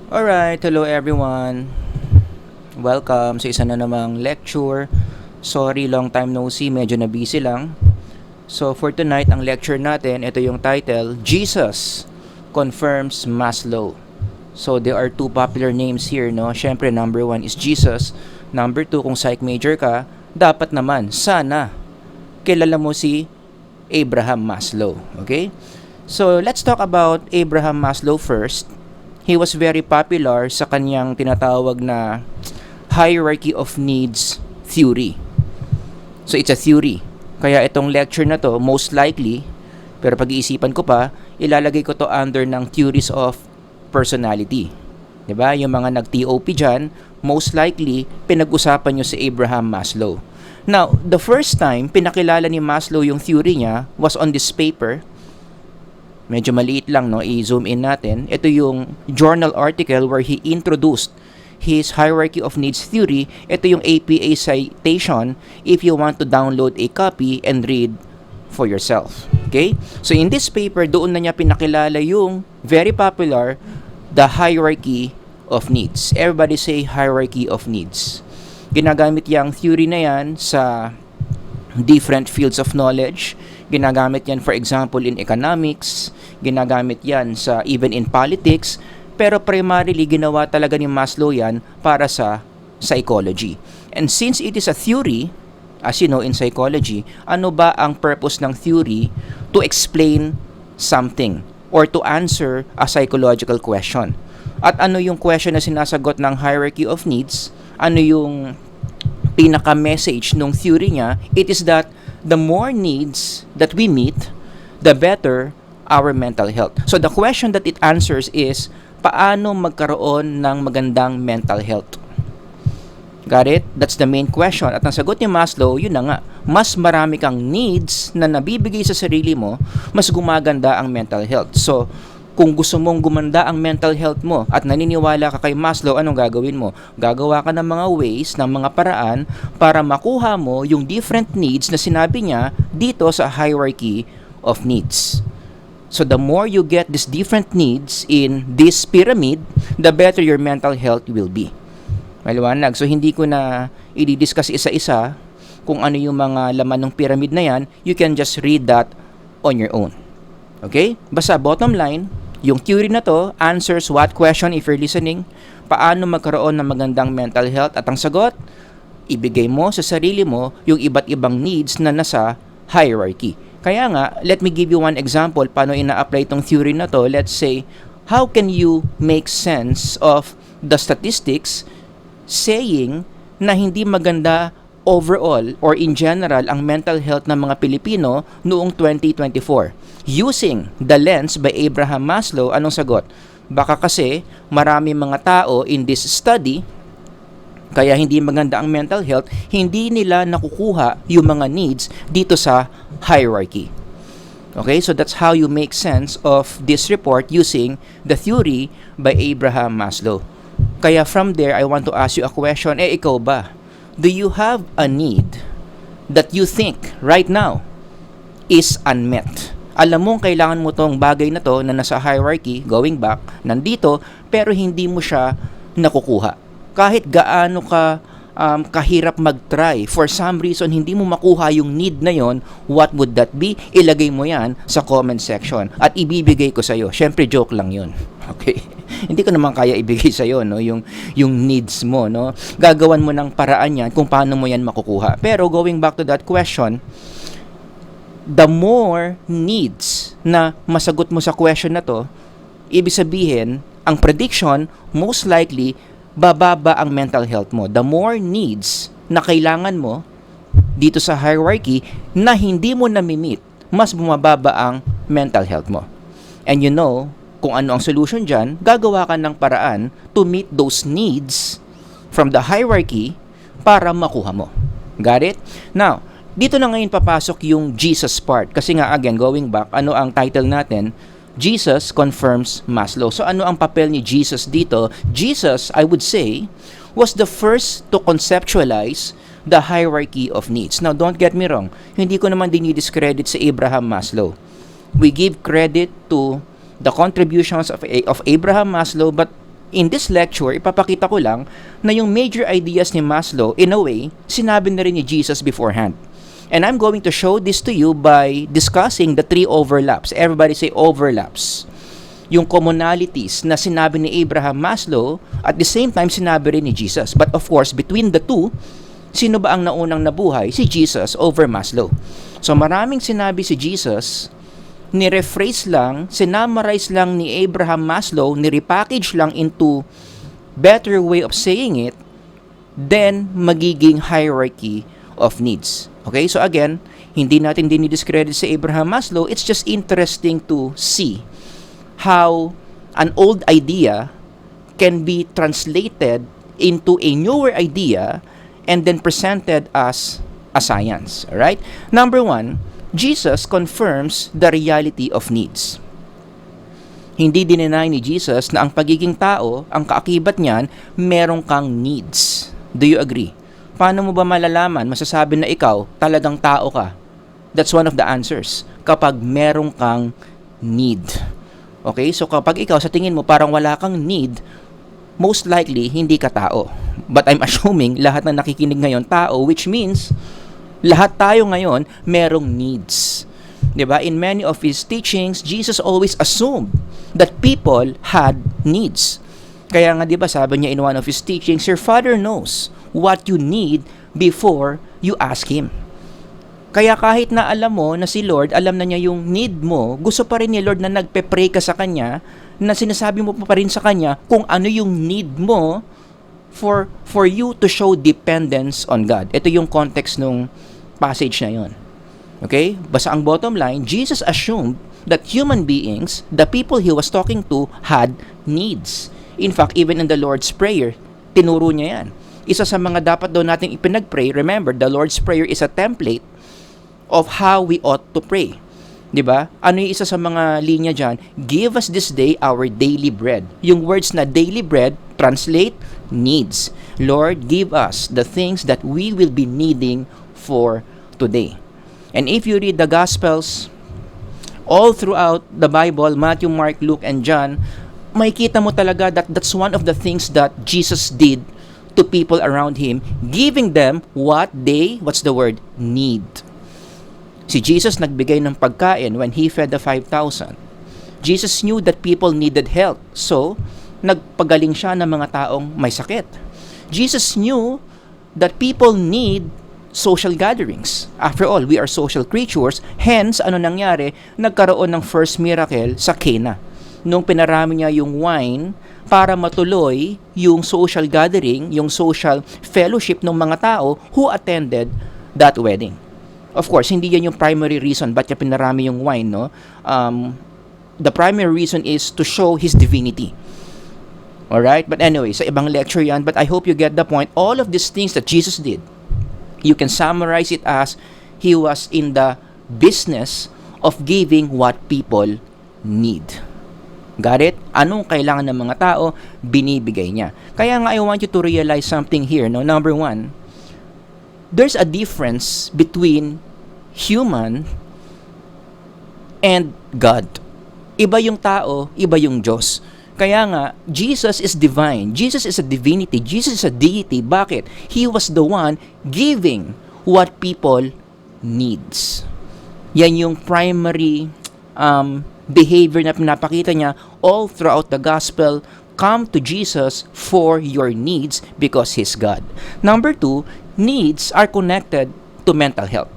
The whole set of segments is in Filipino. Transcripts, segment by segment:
Alright, hello everyone. Welcome sa isa na namang lecture. Sorry, long time no see, medyo na busy lang. So for tonight, ang lecture natin, ito yung title, Jesus Confirms Maslow. So there are two popular names here, no? Syempre, number one is Jesus. Number two, kung psych major ka, dapat naman, sana, kilala mo si Abraham Maslow. Okay? So let's talk about Abraham Maslow first. He was very popular sa kanyang tinatawag na hierarchy of needs theory. So it's a theory. Kaya itong lecture na to, most likely, pero pag-iisipan ko pa, ilalagay ko to under ng theories of personality. 'Di ba? Yung mga nag-TOP dyan, most likely, pinag-usapan nyo si Abraham Maslow. Now, the first time pinakilala ni Maslow yung theory niya was on this paper. Medyo maliit lang, no? I-zoom in natin. Ito yung journal article where he introduced his hierarchy of needs theory. Ito yung APA citation if you want to download a copy and read for yourself. Okay? So in this paper, doon na niya pinakilala yung very popular, the hierarchy of needs. Everybody say hierarchy of needs. Ginagamit yung theory na yan sa different fields of knowledge. Ginagamit yan, for example, in economics. Ginagamit yan sa even in politics. Pero primarily, ginawa talaga ni Maslow yan para sa psychology. And since it is a theory, as you know, in psychology, ano ba ang purpose ng theory? To explain something or to answer a psychological question. At ano yung question na sinasagot ng hierarchy of needs? Ano yung pinaka-message ng theory niya? It is that the more needs that we meet, the better our mental health. So the question that it answers is, paano magkaroon ng magandang mental health? Got it? That's the main question. At ang sagot ni Maslow, yun na nga, mas marami kang needs na nabibigay sa sarili mo, mas gumaganda ang mental health. So, kung gusto mong gumanda ang mental health mo at naniniwala ka kay Maslow, anong gagawin mo? Gagawa ka ng mga ways, ng mga paraan para makuha mo yung different needs na sinabi niya dito sa hierarchy of needs. So the more you get these different needs in this pyramid, the better your mental health will be. Maliwanag. So hindi ko na i-discuss isa-isa kung ano yung mga laman ng pyramid na yan. You can just read that on your own. Okay? Basta bottom line, yung theory na to answers what question if you're listening? Paano magkaroon ng magandang mental health? At ang sagot, ibigay mo sa sarili mo yung iba't ibang needs na nasa hierarchy. Kaya nga, let me give you one example paano ina-apply itong theory na to. Let's say, how can you make sense of the statistics saying na hindi maganda overall or in general ang mental health ng mga Pilipino noong 2024? Using the lens by Abraham Maslow, anong sagot? Baka kasi marami mga tao in this study, kaya hindi maganda ang mental health, hindi nila nakukuha yung mga needs dito sa hierarchy. Okay, so that's how you make sense of this report using the theory by Abraham Maslow. Kaya from there, I want to ask you a question. Ikaw ba? Do you have a need that you think right now is unmet? Alam mong kailangan mo tong bagay na to na nasa hierarchy, going back, nandito, pero hindi mo siya nakukuha. Kahit gaano ka kahirap mag-try, for some reason, hindi mo makuha yung need na yon, what would that be? Ilagay mo yan sa comment section at ibibigay ko sa'yo. Syempre, joke lang yun. Okay? Hindi ko naman kaya ibigay sa'yo, no? Yung needs mo, no? Gagawan mo ng paraan yan kung paano mo yan makukuha. Pero going back to that question, the more needs na masagot mo sa question na to, ibig sabihin, ang prediction, most likely, bababa ang mental health mo. The more needs na kailangan mo dito sa hierarchy na hindi mo nami-meet, mas bumababa ang mental health mo. And you know, kung ano ang solution dyan, gagawa ka ng paraan to meet those needs from the hierarchy para makuha mo. Got it? Now, dito na ngayon papasok yung Jesus part. Kasi nga, again, going back, ano ang title natin? Jesus confirms Maslow. So, ano ang papel ni Jesus dito? Jesus, I would say, was the first to conceptualize the hierarchy of needs. Now, don't get me wrong. Hindi ko naman dinidiscredit si Abraham Maslow. We give credit to the contributions of Abraham Maslow, but in this lecture, ipapakita ko lang na yung major ideas ni Maslow, in a way, sinabi na rin ni Jesus beforehand. And I'm going to show this to you by discussing the 3 overlaps. Everybody say overlaps. Yung commonalities na sinabi ni Abraham Maslow, at the same time sinabi rin ni Jesus. But of course, between the two, sino ba ang naunang nabuhay? Si Jesus over Maslow. So maraming sinabi si Jesus, ni-rephrase lang, sinamarize lang ni Abraham Maslow, ni-repackage lang into better way of saying it, then magiging hierarchy of needs. Okay, so again, hindi natin dinidiscredit si Abraham Maslow. It's just interesting to see how an old idea can be translated into a newer idea and then presented as a science. Alright? Number 1, Jesus confirms the reality of needs. Hindi dinenay ni Jesus na ang pagiging tao, ang kaakibat niyan, meron kang needs. Do you agree? Paano mo ba malalaman, masasabi na ikaw, talagang tao ka? That's one of the answers. Kapag meron kang need. Okay? So kapag ikaw sa tingin mo parang wala kang need, most likely hindi ka tao. But I'm assuming lahat na nakikinig ngayon tao, which means lahat tayo ngayon merong needs. 'Di ba? In many of his teachings, Jesus always assumed that people had needs. Kaya nga 'di ba sabi niya in one of his teachings, your Father knows what you need before you ask Him. Kaya kahit na alam mo na si Lord, alam na niya yung need mo, gusto pa rin ni Lord na nagpe-pray ka sa Kanya, na sinasabi mo pa rin sa Kanya kung ano yung need mo for you to show dependence on God. Ito yung context nung passage na yon. Okay? Basta ang bottom line, Jesus assumed that human beings, the people He was talking to, had needs. In fact, even in the Lord's Prayer, tinuro niya yan. Isa sa mga dapat daw nating ipinag-pray, remember, the Lord's Prayer is a template of how we ought to pray. 'Di ba? Ano yung isa sa mga linya diyan? Give us this day our daily bread. Yung words na daily bread translate needs. Lord, give us the things that we will be needing for today. And if you read the Gospels, all throughout the Bible, Matthew, Mark, Luke, and John, makikita mo talaga that that's one of the things that Jesus did to people around Him, giving them what they, what's the word? Need. Si Jesus nagbigay ng pagkain when He fed the 5,000. Jesus knew that people needed help, so nagpagaling siya ng mga taong may sakit. Jesus knew that people need social gatherings. After all, we are social creatures. Hence, ano nangyari? Nagkaroon ng first miracle sa Cana. Nung pinarami niya yung wine para matuloy yung social gathering, yung social fellowship ng mga tao who attended that wedding. Of course, hindi yan yung primary reason ba't niya pinarami yung wine, no? The primary reason is to show His divinity. Alright? But anyway, sa ibang lecture yan, but I hope you get the point. All of these things that Jesus did, you can summarize it as He was in the business of giving what people need. Got it? Anong kailangan ng mga tao, binibigay niya. Kaya nga I want you to realize something here, no? Number 1, there's a difference between human and God. Iba yung tao, iba yung Diyos. Kaya nga, Jesus is divine. Jesus is a divinity. Jesus is a deity. Bakit? He was the one giving what people needs. Yan yung primary behavior na pinapakita niya all throughout the gospel. Come to Jesus for your needs because He's God. Number 2, needs are connected to mental health.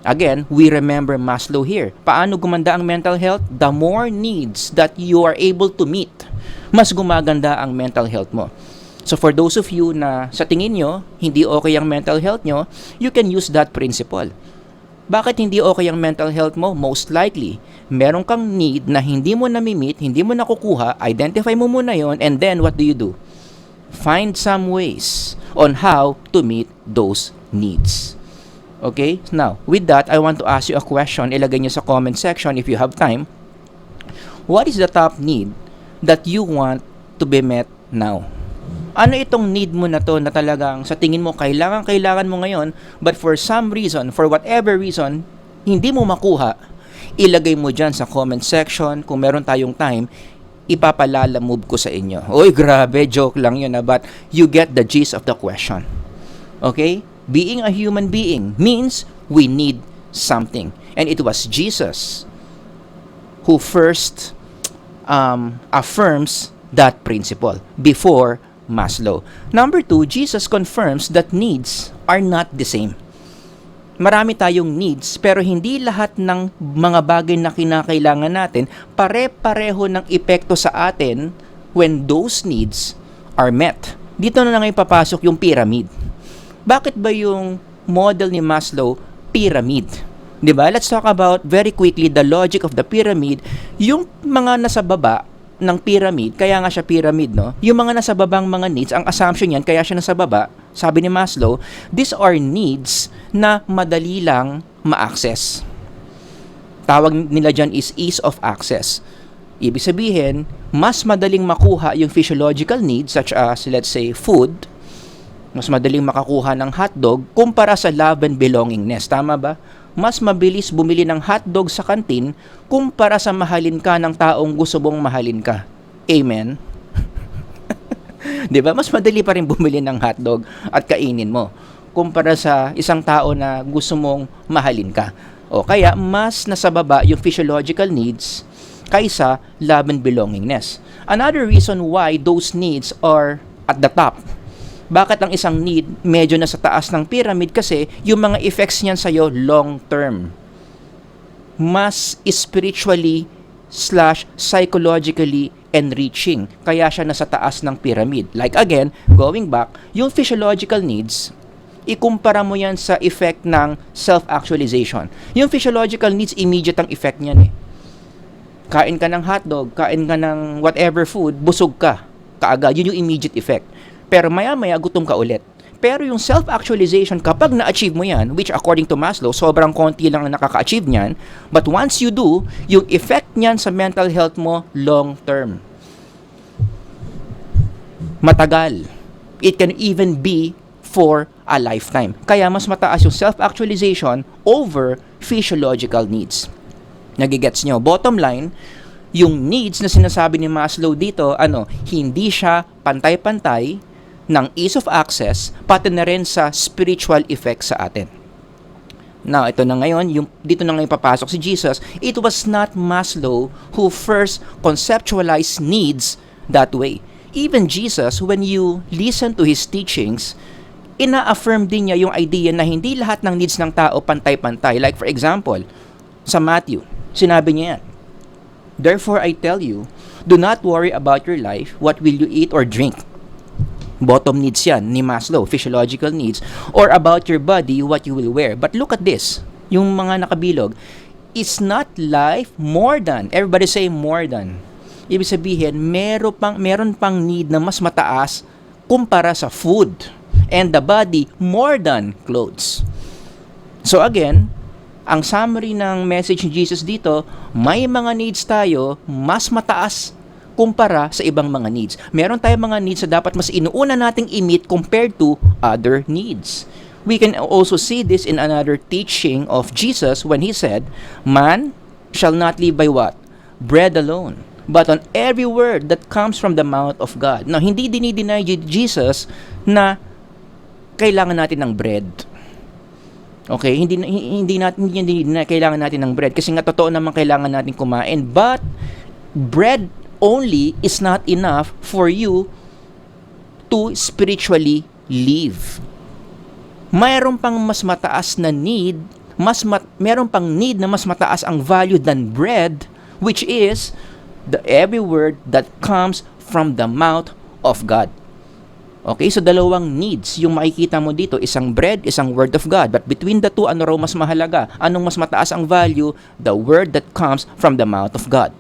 Again, we remember Maslow here. Paano gumanda ang mental health? The more needs that you are able to meet, mas gumaganda ang mental health mo. So for those of you na sa tingin nyo, hindi okay ang mental health nyo, you can use that principle. Bakit hindi okay ang mental health mo? Most likely, meron kang need na hindi mo nami-meet, hindi mo nakukuha, identify mo muna yon, and then what do? Find some ways on how to meet those needs. Okay? Now, with that, I want to ask you a question. Ilagay nyo sa comment section if you have time. What is the top need that you want to be met now? Ano itong need mo na to na talagang sa tingin mo kailangan mo ngayon, but for some reason, for whatever reason, hindi mo makuha, ilagay mo dyan sa comment section. Kung meron tayong time, ipapalalamove ko sa inyo. Oy, grabe, joke lang yun, but you get the gist of the question. Okay? Being a human being means we need something. And it was Jesus who first affirms that principle before Maslow. Number 2, Jesus confirms that needs are not the same. Marami tayong needs pero hindi lahat ng mga bagay na kinakailangan natin pare-pareho ng epekto sa atin when those needs are met. Dito na lang ipapasok yung pyramid. Bakit ba yung model ni Maslow pyramid? 'Di ba? Let's talk about very quickly the logic of the pyramid. Yung mga nasa baba ng pyramid, kaya nga siya pyramid, no? Yung mga nasa babang mga needs, ang assumption yan, kaya siya nasa baba, sabi ni Maslow, these are needs na madali lang ma-access. Tawag nila dyan is ease of access. Ibig sabihin, mas madaling makuha yung physiological needs such as, let's say, food, mas madaling makakuha ng hotdog kumpara sa love and belongingness. Tama ba? Mas mabilis bumili ng hotdog sa kantin kumpara sa mahalin ka ng taong gusto mong mahalin ka. Amen? 'Di ba? Mas madali pa rin bumili ng hotdog at kainin mo kumpara sa isang tao na gusto mong mahalin ka. O kaya mas nasa baba yung physiological needs kaysa love and belongingness. Another reason why those needs are at the top. Bakit ang isang need medyo nasa taas ng pyramid? Kasi yung mga effects niyan sa'yo long term. Mas spiritually / psychologically enriching. Kaya siya nasa taas ng pyramid. Like again, going back, yung physiological needs, ikumpara mo yan sa effect ng self-actualization. Yung physiological needs, immediate ang effect niyan eh. Kain ka ng hotdog, kain ka ng whatever food, busog ka. Kaagad, yun yung immediate effect. Pero maya-maya, gutom ka ulit. Pero yung self-actualization, kapag na-achieve mo yan, which according to Maslow, sobrang konti lang ang nakaka-achieve niyan, but once you do, yung effect niyan sa mental health mo, long-term. Matagal. It can even be for a lifetime. Kaya mas mataas yung self-actualization over physiological needs. Nagigets nyo? Bottom line, yung needs na sinasabi ni Maslow dito, hindi siya pantay-pantay ng ease of access, pati na rin sa spiritual effect sa atin. Now, ito na ngayon, dito na ngayon papasok si Jesus. It was not Maslow who first conceptualized needs that way. Even Jesus, when you listen to his teachings, ina-affirm din niya yung idea na hindi lahat ng needs ng tao pantay-pantay. Like for example, sa Matthew, sinabi niya yan, "Therefore I tell you, do not worry about your life, what will you eat or drink." Bottom needs yan ni Maslow, physiological needs. Or about your body, what you will wear. But look at this, yung mga nakabilog. Is not life more than, everybody say more than. Ibig sabihin, meron pang need na mas mataas kumpara sa food. And the body more than clothes. So again, ang summary ng message ni Jesus dito, may mga needs tayo mas mataas kumpara sa ibang mga needs. Meron tayong mga needs na dapat mas inuuna nating i-meet compared to other needs. We can also see this in another teaching of Jesus when he said, "Man shall not live by what? Bread alone, but on every word that comes from the mouth of God." Now, hindi dinideny Jesus na kailangan natin ng bread. Okay, hindi natin kailangan natin ng bread kasi nga totoo naman kailangan natin kumain, but bread only is not enough for you to spiritually live. Mayroon pang mas mataas na need, meron pang need na mas mataas ang value than bread, which is the every word that comes from the mouth of God. Okay, so dalawang needs yung makikita mo dito, isang bread, isang word of God. But between the two, ano raw mas mahalaga? Anong mas mataas ang value? The word that comes from the mouth of God.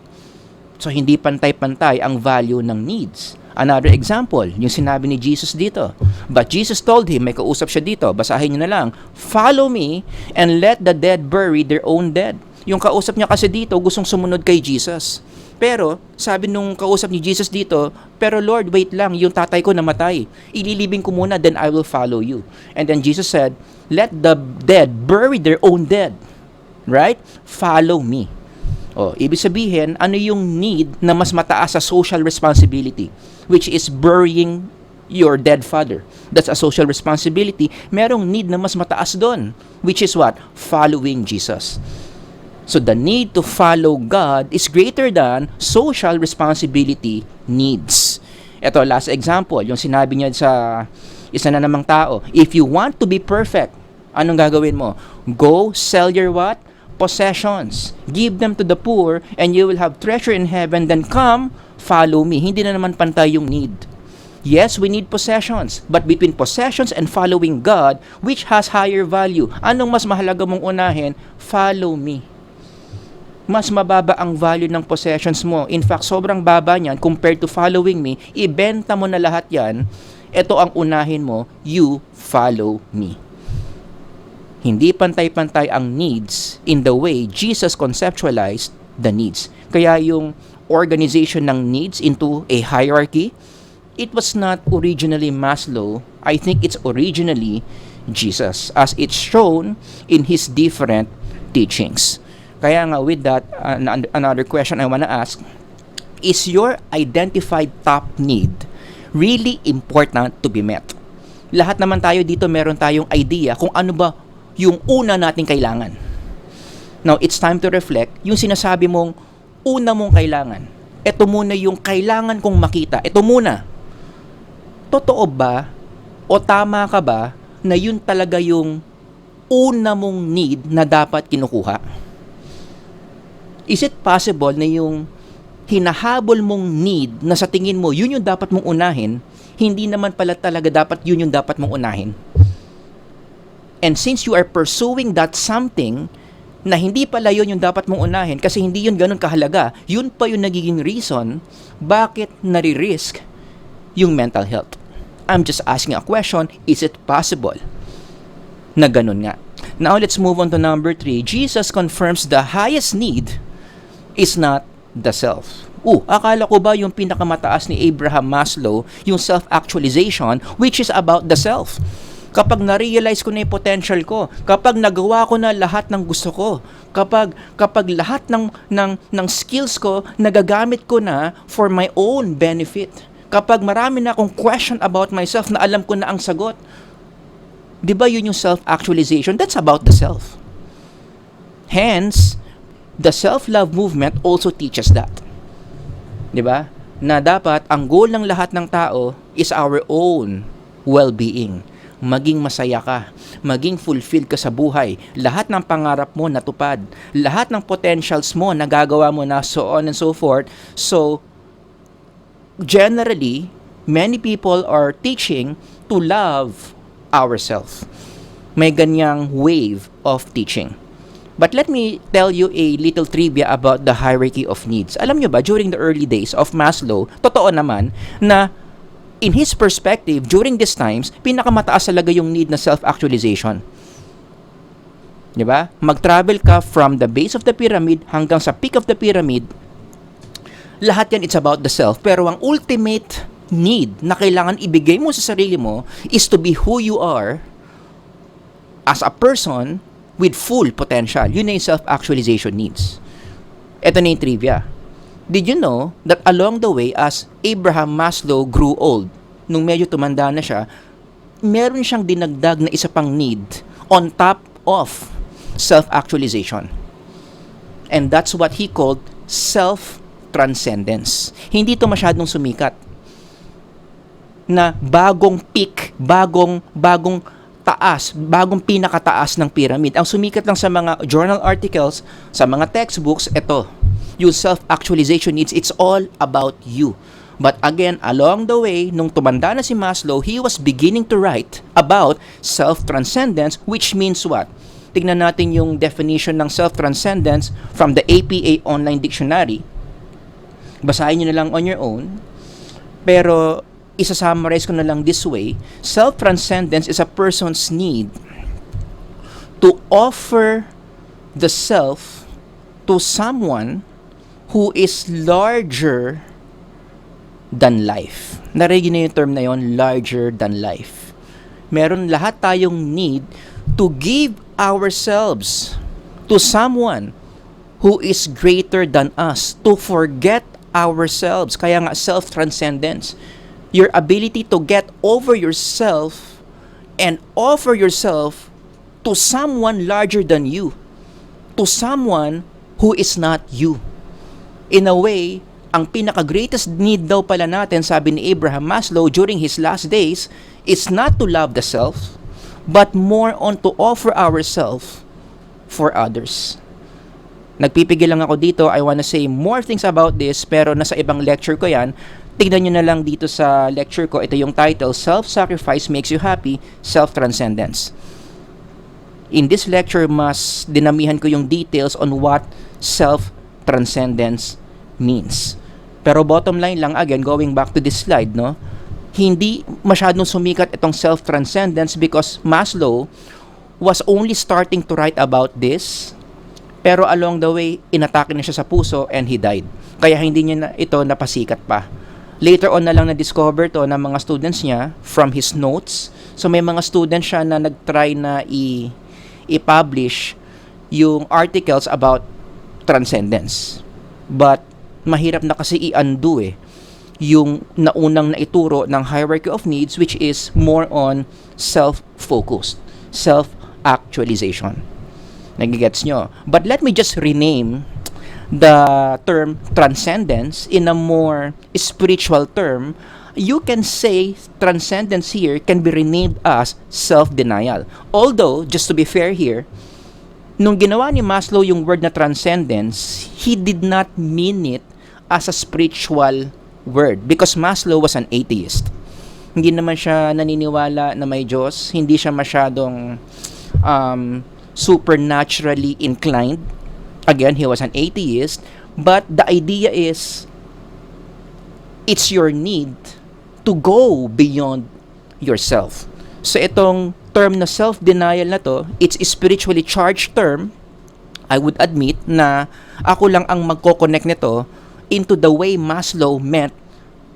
So, hindi pantay-pantay ang value ng needs. Another example, yung sinabi ni Jesus dito. But Jesus told him, may kausap siya dito, basahin nyo na lang, "Follow me and let the dead bury their own dead." Yung kausap niya kasi dito, gustong sumunod kay Jesus. Pero, sabi nung kausap ni Jesus dito, "Pero Lord, wait lang, yung tatay ko namatay. Ililibing ko muna, then I will follow you." And then Jesus said, "Let the dead bury their own dead." Right? Follow me. Ibig sabihin, ano yung need na mas mataas sa social responsibility, which is burying your dead father. That's a social responsibility. Merong need na mas mataas doon, which is what? Following Jesus. So the need to follow God is greater than social responsibility needs. Ito, last example, yung sinabi niya sa isa na namang tao, if you want to be perfect, anong gagawin mo? Go sell your what? Possessions. Give them to the poor and you will have treasure in heaven. Then come, follow me. Hindi na naman pantay yung need. Yes, we need possessions. But between possessions and following God, which has higher value? Anong mas mahalaga mong unahin? Follow me. Mas mababa ang value ng possessions mo. In fact, sobrang baba niyan compared to following me. Ibenta mo na lahat yan. Ito ang unahin mo. You follow me. Hindi pantay-pantay ang needs in the way Jesus conceptualized the needs. Kaya yung organization ng needs into a hierarchy, it was not originally Maslow. I think it's originally Jesus, as it's shown in his different teachings. Kaya nga with that, another question I want to ask, is your identified top need really important to be met? Lahat naman tayo dito meron tayong idea kung ano ba yung una nating kailangan. Now, it's time to reflect. Yung sinasabi mong una mong kailangan, ito muna yung kailangan kong makita. Ito muna. Totoo ba o tama ka ba na yun talaga yung una mong need na dapat kinukuha? Is it possible na yung hinahabol mong need na sa tingin mo, yun yung dapat mong unahin, hindi naman pala talaga dapat yun yung dapat mong unahin? And since you are pursuing that something na hindi pala yun yung dapat mong unahin kasi hindi yun ganun kahalaga, yun pa yung nagiging reason bakit nare-risk yung mental health. I'm just asking a question, is it possible na ganun nga? Now let's move on to number 3. Jesus confirms the highest need is not the self. Akala ko ba yung pinakamataas ni Abraham Maslow, yung self-actualization, which is about the self. Kapag na-realize ko na yung potential ko, kapag nagawa ko na lahat ng gusto ko, kapag lahat ng skills ko nagagamit ko na for my own benefit, kapag marami na akong question about myself na alam ko na ang sagot, di ba yun yung self-actualization? That's about the self. Hence, the self-love movement also teaches that. Di ba? Na dapat ang goal ng lahat ng tao is our own well-being. Maging masaya ka, maging fulfilled ka sa buhay, lahat ng pangarap mo natupad, lahat ng potentials mo nagagawa mo na, so on and so forth. So, generally, many people are teaching to love ourselves. May ganyang wave of teaching. But let me tell you a little trivia about the hierarchy of needs. Alam nyo ba, during the early days of Maslow, totoo naman na in his perspective, during these times, pinakamataas talaga yung need na self-actualization. Diba? Mag-travel ka from the base of the pyramid hanggang sa peak of the pyramid, lahat yan, it's about the self. Pero ang ultimate need na kailangan ibigay mo sa sarili mo is to be who you are as a person with full potential. Yun na yung self-actualization needs. Ito na yung trivia. Did you know that along the way, as Abraham Maslow grew old, nung medyo tumanda na siya, meron siyang dinagdag na isa pang need on top of self-actualization. And that's what he called self-transcendence. Hindi ito masyadong sumikat. Na bagong peak, bagong taas, bagong pinakataas ng pyramid. Ang sumikat lang sa mga journal articles, sa mga textbooks, ito. Yung self-actualization needs, it's all about you. But again, along the way, nung tumanda na si Maslow, he was beginning to write about self-transcendence, which means what? Tignan natin yung definition ng self-transcendence from the APA Online Dictionary. Basahin nyo na lang on your own. Pero isa-summarize ko na lang this way. Self-transcendence is a person's need to offer the self to someone who is larger than life. Narinig na yung term na yon, larger than life. Meron lahat tayong need to give ourselves to someone who is greater than us, to forget ourselves. Kaya nga self-transcendence. Your ability to get over yourself and offer yourself to someone larger than you, to someone who is not you. In a way, ang pinaka-greatest need daw pala natin, sabi ni Abraham Maslow during his last days, is not to love the self, but more on to offer ourselves for others. Nagpipigil lang ako dito. I wanna say more things about this, pero nasa ibang lecture ko yan. Tignan nyo na lang dito sa lecture ko. Ito yung title, Self-Sacrifice Makes You Happy, Self-Transcendence. In this lecture, mas dinamihan ko yung details on what self-transcendence means. Pero bottom line lang, again, going back to this slide, no? Hindi masyadong sumikat itong self-transcendence because Maslow was only starting to write about this, pero along the way, inatake na siya sa puso and he died. Kaya hindi niya na ito napasikat pa. Later on na lang na-discover to ng mga students niya from his notes. So may mga students siya na nag-try na i-publish yung articles about transcendence. But mahirap na kasi i-undo yung naunang naituro ng hierarchy of needs, which is more on self-focused, self-actualization. Nagigets nyo? But let me just rename the term transcendence in a more spiritual term. You can say transcendence here can be renamed as self-denial. Although, just to be fair here, nung ginawa ni Maslow yung word na transcendence, he did not mean it as a spiritual word because Maslow was an atheist. Hindi naman siya naniniwala na may Diyos. Hindi siya masyadong supernaturally inclined. Again, he was an atheist. But the idea is, it's your need to go beyond yourself. So itong term na self-denial na to, it's a spiritually charged term. I would admit na ako lang ang magko-connect nito into the way Maslow meant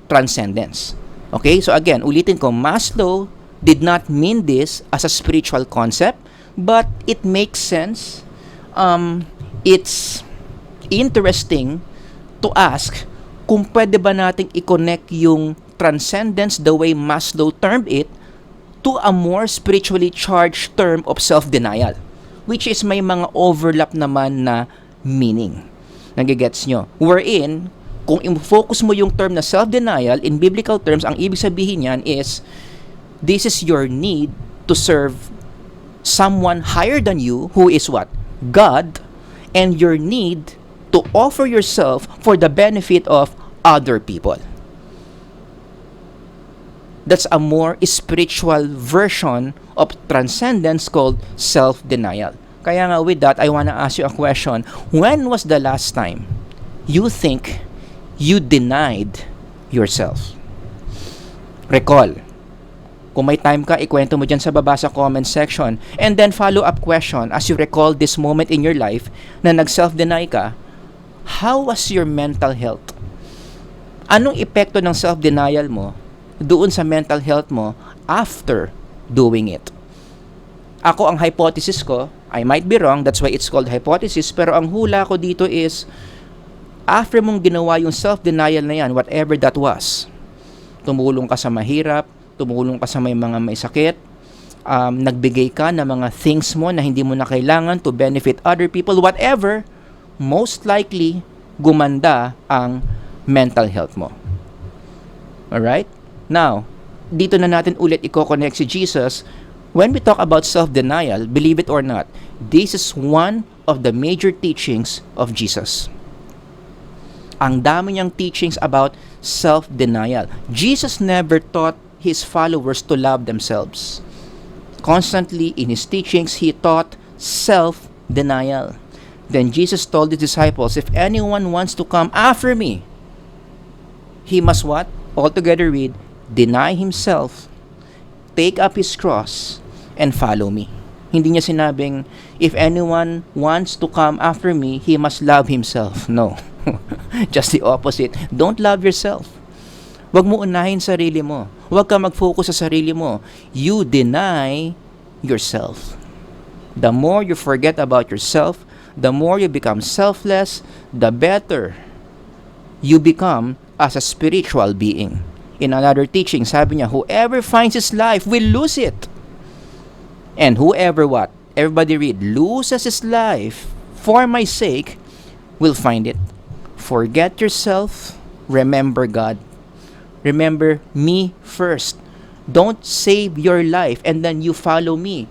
transcendence. Okay? So again, ulitin ko, Maslow did not mean this as a spiritual concept, but it makes sense. It's interesting to ask kung pwede ba nating i-connect yung transcendence the way Maslow termed it to a more spiritually charged term of self-denial, which is may mga overlap naman na meaning. Nagigets nyo? Wherein, kung i-focus mo yung term na self-denial, in biblical terms, ang ibig sabihin yan is, this is your need to serve someone higher than you, who is what? God, and your need to offer yourself for the benefit of other people. That's a more spiritual version of transcendence called self-denial. Kaya nga with that, I want to ask you a question. When was the last time you think you denied yourself? Recall. Kung may time ka, ikwento mo dyan sa baba sa comment section. And then follow-up question, as you recall this moment in your life na nag-self-deny ka, how was your mental health? Anong epekto ng self-denial mo doon sa mental health mo after doing it? Ako, ang hypothesis ko, I might be wrong, that's why it's called hypothesis, pero ang hula ko dito is, after mong ginawa yung self-denial na yan, whatever that was, tumulong ka sa mahirap, tumulong ka sa may mga may sakit, nagbigay ka ng mga things mo na hindi mo na kailangan to benefit other people, whatever, most likely, gumanda ang mental health mo. Alright? Now, dito na natin ulit i-connect si Jesus. When we talk about self-denial, believe it or not, this is one of the major teachings of Jesus. Ang dami niyang teachings about self-denial. Jesus never taught his followers to love themselves. Constantly in his teachings, he taught self-denial. Then Jesus told his disciples, if anyone wants to come after me, he must what? All together read, deny himself, take up his cross, and follow me. Hindi niya sinabing, if anyone wants to come after me, he must love himself. No. Just the opposite. Don't love yourself. Huwag mo unahin sarili mo. Huwag ka mag-focus sa sarili mo. You deny yourself. The more you forget about yourself, the more you become selfless, the better you become as a spiritual being. In another teaching, sabi niya, whoever finds his life will lose it. And whoever what? Everybody read, loses his life for my sake will find it. Forget yourself, remember God. Remember me first. Don't save your life and then you follow me.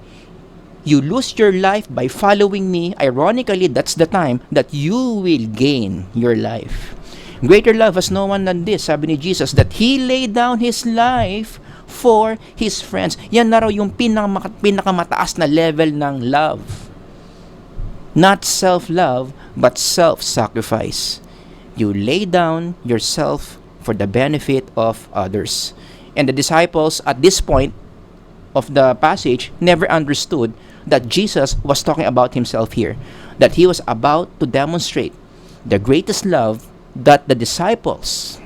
You lose your life by following me. Ironically, that's the time that you will gain your life. Greater love has no one than this, sabi ni Jesus, that He laid down His life for His friends. Yan na raw yung pinakamataas na level ng love. Not self-love, but self-sacrifice. You lay down yourself for the benefit of others. And the disciples at this point of the passage never understood that Jesus was talking about Himself here. That He was about to demonstrate the greatest love that the disciples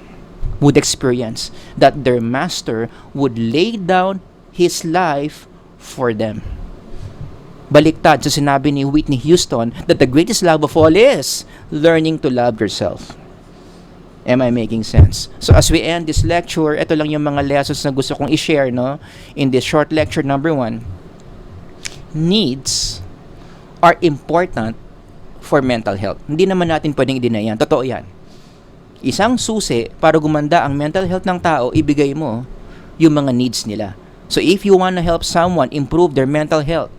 would experience. That their Master would lay down His life for them. Baliktad sa sinabi ni Whitney Houston that the greatest love of all is learning to love yourself. Am I making sense? So as we end this lecture, ito lang yung mga lessons na gusto kong i-share, no? In this short lecture number 1. Needs are important for mental health. Hindi naman natin pwedeng i-deny yan. Totoo yan. Isang susi para gumanda ang mental health ng tao, ibigay mo yung mga needs nila. So if you wanna help someone improve their mental health,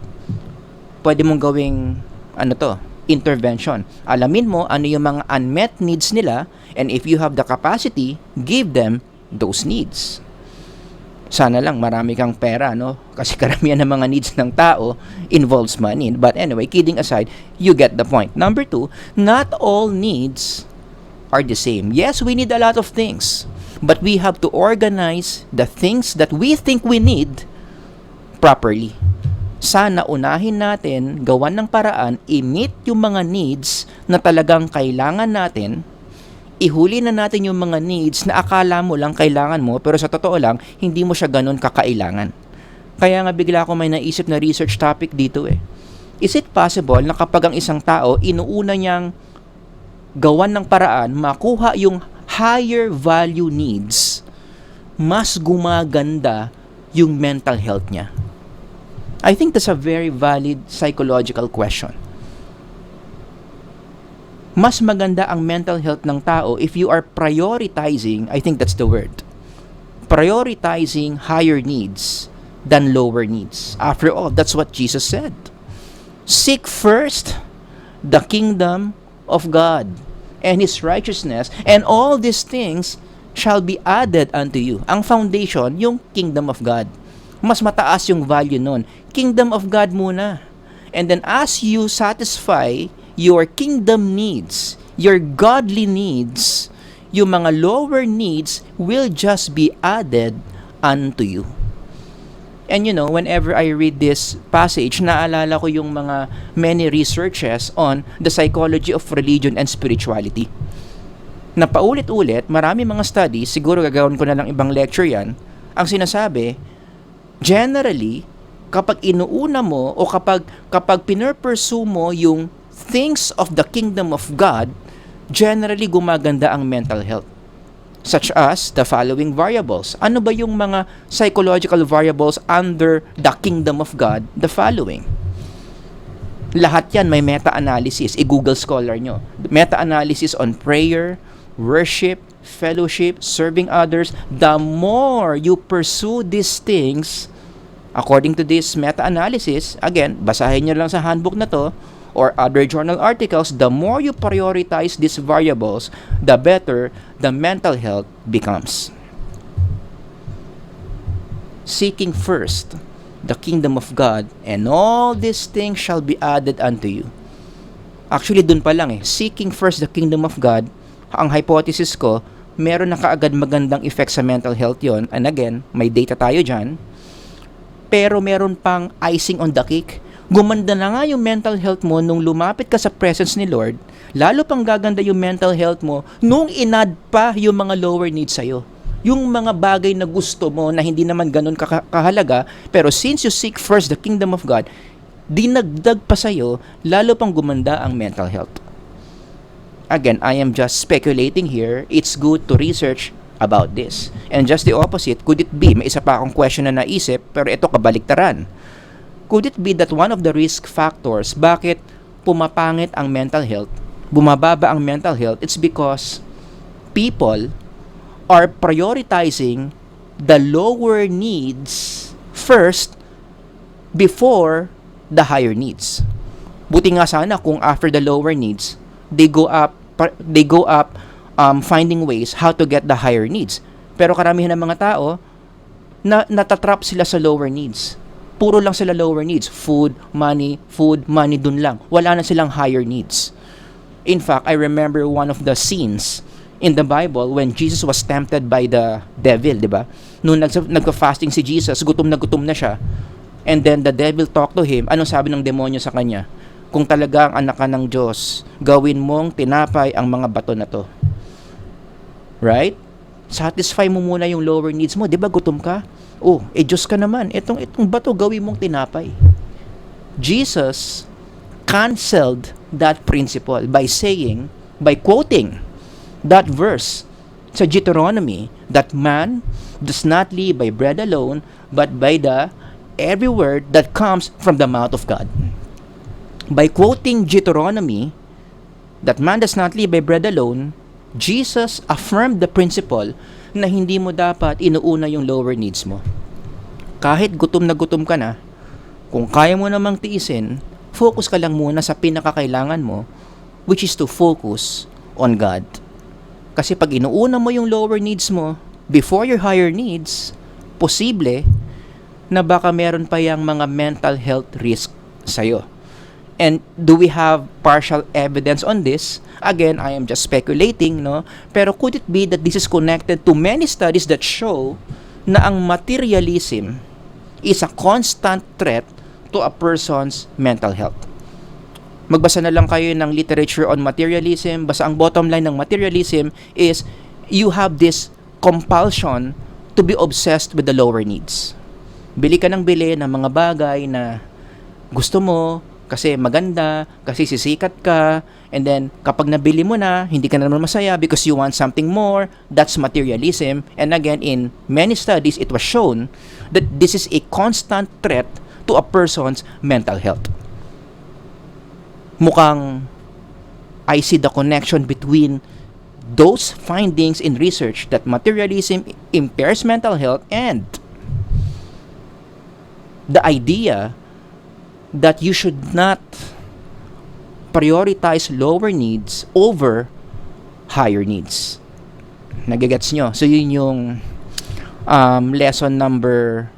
pwede mong gawing intervention. Alamin mo ano yung mga unmet needs nila, and if you have the capacity, give them those needs. Sana lang marami kang pera, no? Kasi karamihan ng mga needs ng tao involves money. But anyway, kidding aside, you get the point. Number 2, not all needs are the same. Yes, we need a lot of things, but we have to organize the things that we think we need properly. Sana unahin natin, gawan ng paraan, i-meet yung mga needs na talagang kailangan natin, ihuli na natin yung mga needs na akala mo lang kailangan mo, pero sa totoo lang, hindi mo siya ganun kakailangan. Kaya nga bigla ako may naisip na research topic dito eh. Is it possible na kapag ang isang tao, inuuna niyang gawan ng paraan, makuha yung higher value needs, mas gumaganda yung mental health niya? I think that's a very valid psychological question. Mas maganda ang mental health ng tao if you are prioritizing, I think that's the word, prioritizing higher needs than lower needs. After all, that's what Jesus said. Seek first the kingdom of God and His righteousness, and all these things shall be added unto you. Ang foundation, yung kingdom of God. Mas mataas yung value nun. Kingdom of God muna. And then as you satisfy your kingdom needs, your godly needs, yung mga lower needs will just be added unto you. And you know, whenever I read this passage, naalala ko yung mga many researches on the psychology of religion and spirituality. Na paulit-ulit, marami mga studies, siguro gagawin ko na lang ibang lecture yan, ang sinasabi, generally, kapag inuuna mo o kapag pinurpursue mo yung things of the kingdom of God, generally gumaganda ang mental health. Such as the following variables. Ano ba yung mga psychological variables under the kingdom of God? The following. Lahat yan may meta-analysis. I-Google Scholar nyo. Meta-analysis on prayer, worship, fellowship, serving others. The more you pursue these things, according to this meta-analysis, again, basahin nyo lang sa handbook na to or other journal articles, the more you prioritize these variables, the better the mental health becomes. Seeking first the kingdom of God, and all these things shall be added unto you. Actually, dun pa lang seeking first the kingdom of God, ang hypothesis ko, meron na kaagad magandang effect sa mental health yon. And again, may data tayo dyan. Pero meron pang icing on the cake. Gumanda na nga yung mental health mo nung lumapit ka sa presence ni Lord. Lalo pang gaganda yung mental health mo nung inad pa yung mga lower needs sa'yo. Yung mga bagay na gusto mo na hindi naman ganun kahalaga, pero since you seek first the kingdom of God, dinagdag pa sa'yo, lalo pang gumanda ang mental health. Again, I am just speculating here. It's good to research about this. And just the opposite, could it be, may isa pa akong question na naisip, pero ito kabaliktaran. Could it be that one of the risk factors bakit pumapangit ang mental health, bumababa ang mental health, it's because people are prioritizing the lower needs first before the higher needs. Buti nga sana kung after the lower needs, they go up finding ways how to get the higher needs. Pero karamihan ng mga tao natatrap sila sa lower needs. Puro lang sila lower needs. Food, money, dun lang. Wala na silang higher needs. In fact, I remember one of the scenes in the Bible when Jesus was tempted by the devil, di ba? Nung nagka-fasting si Jesus, gutom na siya. And then the devil talked to him. Anong sabi ng demonyo sa kanya? Kung talagang anak ka ng Diyos, gawin mong tinapay ang mga bato na to. Right? Satisfy mo muna yung lower needs mo. Di ba gutom ka? Oh, Diyos ka naman. Itong bato gawin mong tinapay. Jesus canceled that principle by quoting that verse sa Deuteronomy, that man does not live by bread alone, but by the every word that comes from the mouth of God. By quoting Deuteronomy, that man does not live by bread alone, Jesus affirmed the principle na hindi mo dapat inuuna yung lower needs mo. Kahit gutom ka na, kung kaya mo namang tiisin, focus ka lang muna sa pinakakailangan mo, which is to focus on God. Kasi pag inuuna mo yung lower needs mo before your higher needs, posible na baka meron pa yung mga mental health risk sa'yo. And do we have partial evidence on this? Again, I am just speculating, no? Pero could it be that this is connected to many studies that show na ang materialism is a constant threat to a person's mental health? Magbasa na lang kayo ng literature on materialism. Basta ang bottom line ng materialism is you have this compulsion to be obsessed with the lower needs. Bili ka ng bili ng mga bagay na gusto mo, kasi maganda, kasi sisikat ka, and then kapag nabili mo na, hindi ka na naman masaya because you want something more. That's materialism. And again, in many studies, it was shown that this is a constant threat to a person's mental health. Mukhang I see the connection between those findings in research that materialism impairs mental health and the idea that you should not prioritize lower needs over higher needs. Nagigets nyo? So yun yung lesson number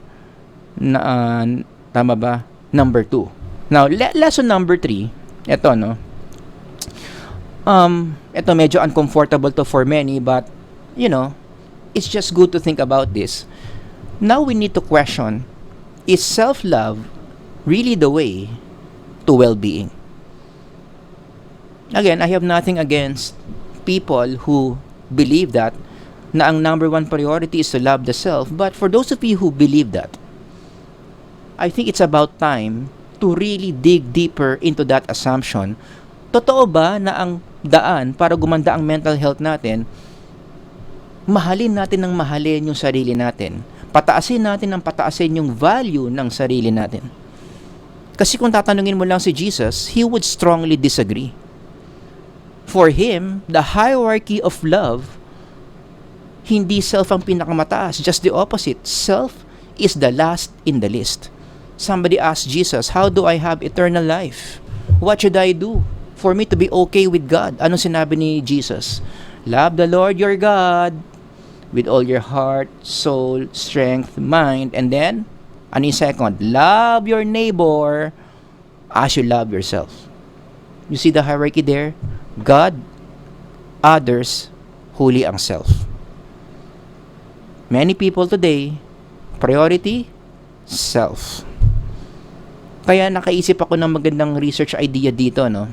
tama ba? Number 2. Now, lesson number 3, eto no. Ito medyo uncomfortable to for many, but you know, it's just good to think about this. Now we need to question, is self-love really the way to well-being? Again, I have nothing against people who believe that na ang number one priority is to love the self, but for those of you who believe that, I think it's about time to really dig deeper into that assumption. Totoo ba na ang daan para gumanda ang mental health natin, mahalin natin ng mahalin yung sarili natin, pataasin natin ng pataasin yung value ng sarili natin? Kasi kung tatanungin mo lang si Jesus, he would strongly disagree. For him, the hierarchy of love, hindi self ang pinakamataas, just the opposite. Self is the last in the list. Somebody asked Jesus, how do I have eternal life? What should I do for me to be okay with God? Ano sinabi ni Jesus? Love the Lord your God with all your heart, soul, strength, mind, and then, ano yung second? Love your neighbor as you love yourself. You see the hierarchy there? God, others, huli ang self. Many people today, priority, self. Kaya nakaisip ako ng magandang research idea dito, no?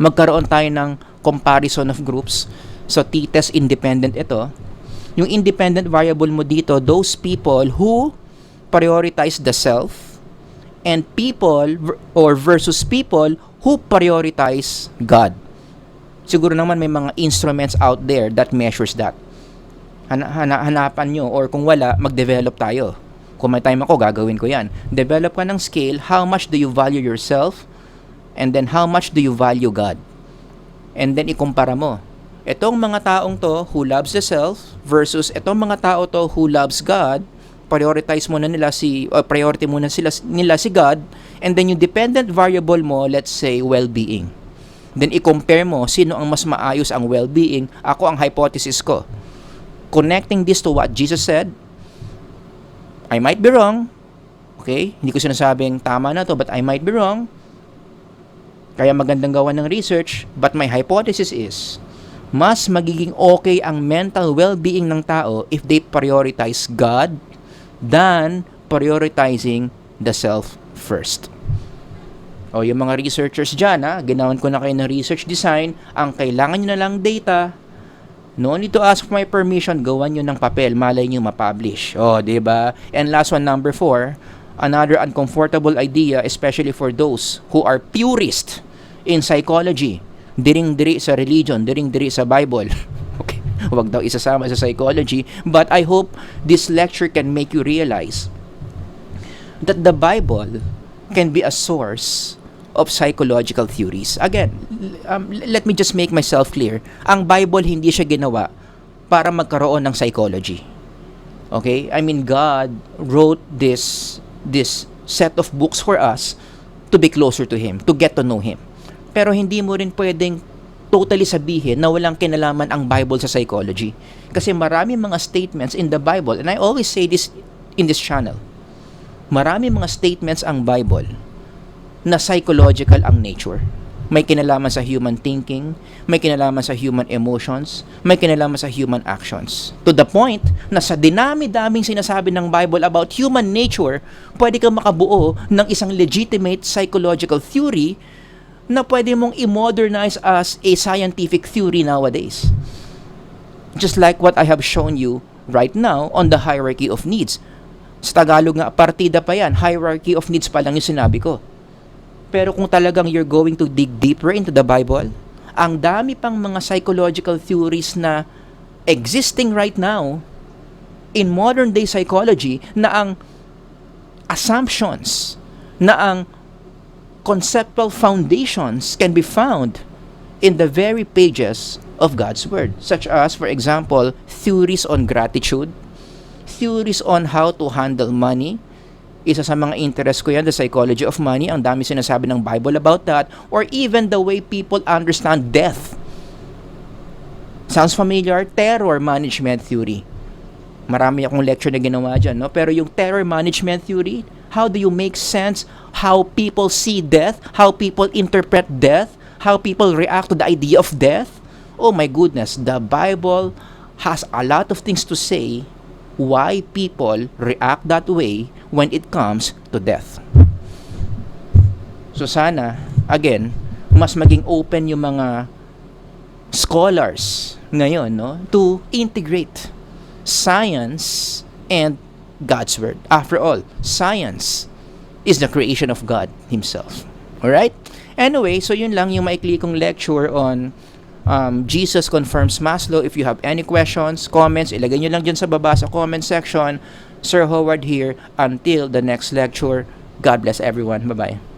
Magkaroon tayo ng comparison of groups. So, t-test independent ito. Yung independent variable mo dito, those people who prioritize the self and people or versus people who prioritize God. Siguro naman may mga instruments out there that measures that. Hanapan nyo, or kung wala, mag-develop tayo. Kung may time ako, gagawin ko yan. Develop ka ng scale, how much do you value yourself, and then how much do you value God. And then ikumpara mo. Etong mga taong to who loves the self versus etong mga tao to who loves God, prioritize muna nila priority muna nila si God, and then yung dependent variable mo, let's say well-being. Then i-compare mo sino ang mas maayos ang well-being. Ako ang hypothesis ko. Connecting this to what Jesus said, I might be wrong. Okay? Hindi ko sinasabing tama na to, but I might be wrong. Kaya magandang gawa ng research, but my hypothesis is, mas magiging okay ang mental well-being ng tao if they prioritize God than prioritizing the self first. O yung mga researchers dyan, ginawan ko na kayo ng research design, ang kailangan nyo na lang data, no need to ask for my permission, gawan nyo ng papel, malay nyo ma-publish. O, diba? And last one, number 4, another uncomfortable idea, especially for those who are purist in psychology, diring-diri sa religion, diring-diri sa Bible. Okay, wag daw isasama sa psychology, but I hope this lecture can make you realize that the Bible can be a source of psychological theories. Again, let me just make myself clear. Ang Bible hindi siya ginawa para magkaroon ng psychology. Okay? I mean, God wrote this set of books for us to be closer to Him, to get to know Him. Pero hindi mo rin pwedeng totally sabihin na walang kinalaman ang Bible sa psychology. Kasi marami mga statements in the Bible, and I always say this in this channel, marami mga statements ang Bible na psychological ang nature. May kinalaman sa human thinking, may kinalaman sa human emotions, may kinalaman sa human actions. To the point na sa dinami-daming sinasabi ng Bible about human nature, pwede kang makabuo ng isang legitimate psychological theory na pwede mong i-modernize as a scientific theory nowadays. Just like what I have shown you right now on the hierarchy of needs. Sa Tagalog nga, partida pa yan, hierarchy of needs pa lang yung sinabi ko. Pero kung talagang you're going to dig deeper into the Bible, ang dami pang mga psychological theories na existing right now in modern day psychology na ang assumptions, na ang conceptual foundations can be found in the very pages of God's Word. Such as, for example, theories on gratitude, theories on how to handle money. Isa sa mga interest ko yan, the psychology of money. Ang dami sinasabi ng Bible about that. Or even the way people understand death. Sounds familiar? Terror management theory. Marami akong lecture na ginawa dyan, no? Pero yung terror management theory, how do you make sense how people see death, how people interpret death, how people react to the idea of death? Oh my goodness, the Bible has a lot of things to say why people react that way when it comes to death. So sana, again, mas maging open yung mga scholars ngayon, no, to integrate science and God's Word. After all, science is the creation of God Himself. Alright? Anyway, so yun lang yung maikli kong lecture on Jesus confirms Maslow. If you have any questions, comments, ilagay nyo lang dyan sa baba sa comment section. Sir Howard here. Until the next lecture, God bless everyone. Bye-bye.